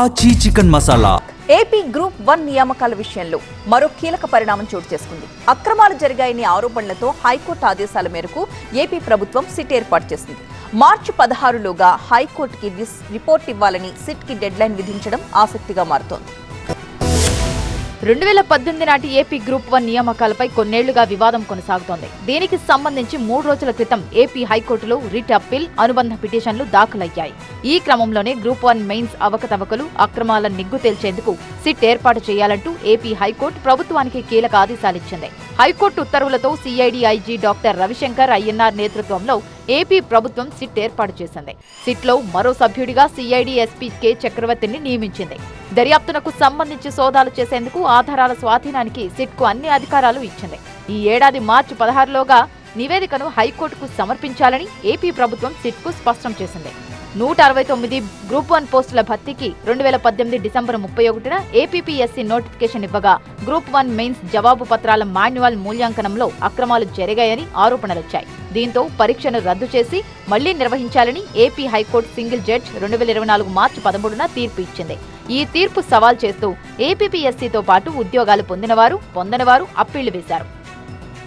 ఆచి chicken masala. AP group 1 నియామకాల విషయంలో మరో కీలక పరిణామం చోటు చేసుకుంది. అక్రమాలు జరిగాయనే ఆరోపణలతో హైకోర్టు ఆదేశాల మేరకు ఏపీ ప్రభుత్వం సిట్ ఏర్పాటు చేసింది. మార్చి 16లోగా హైకోర్టుకి రిపోర్ట్ ఇవ్వాలని సిట్కి డెడ్లైన్ విధించడం ఆసక్తిగా మారుతోంది. 2018 నాటి ఏపీ గ్రూప్ 1 నియామకాలపై కొన్నేళ్లుగా వివాదం కొనసాగుతోంది. దీనికి సంబంధించి 3 రోజుల క్రితం ఏపీ హైకోర్టులో రిట్ అప్పీల్, అనుబంధ పిటిషన్లు దాఖలయ్యాయి. ఈ క్రమంలోనే గ్రూప్ 1 మెయిన్స్ అవకతవకలు, అక్రమాల నిగ్గు తేల్చేందుకు సిట్ ఏర్పాటు చేయాలంటూ ఏపీ హైకోర్టు ప్రభుత్వానికి కీలక ఆదేశాలిచ్చింది. హైకోర్టు ఉత్తర్వులతో CID IG doctor Ravishankar Ayyanar నేతృత్వంలో ఏపీ ప్రభుత్వం సిట్ ఏర్పాటు చేసింది. సిట్లో మరో సభ్యుడిగా సిఐడి ఎస్పీ కె చక్రవర్తిని నియమించింది. దర్యాప్తునకు సంబంధించి సోదాలు చేసేందుకు, ఆధారాల స్వాధీనానికి సిట్కు అన్ని అధికారాలు ఇచ్చింది. ఈ ఏడాది మార్చి 16లోగా నివేదికను హైకోర్టుకు సమర్పించాలని ఏపీ ప్రభుత్వం సిట్కు స్పష్టం చేసింది. 169 గ్రూప్ 1 పోస్టుల భర్తీకి 2018 డిసెంబర్ 31న ఏపీపీఎస్సీ నోటిఫికేషన్ ఇవ్వగా గ్రూప్ 1 మెయిన్స్ జవాబు పత్రాల మాన్యువల్ మూల్యాంకనంలో అక్రమాలు జరిగాయని ఆరోపణలొచ్చాయి. దీంతో పరీక్షను రద్దు చేసి మళ్లీ నిర్వహించాలని ఏపీ హైకోర్టు సింగిల్ జడ్జ్ 2024 మార్చి 13న తీర్పు ఇచ్చింది. ఈ తీర్పు సవాల్ చేస్తూ ఏపీపీఎస్సీతో పాటు ఉద్యోగాలు పొందినవారు, పొందనివారు అప్పీళ్లు వేశారు.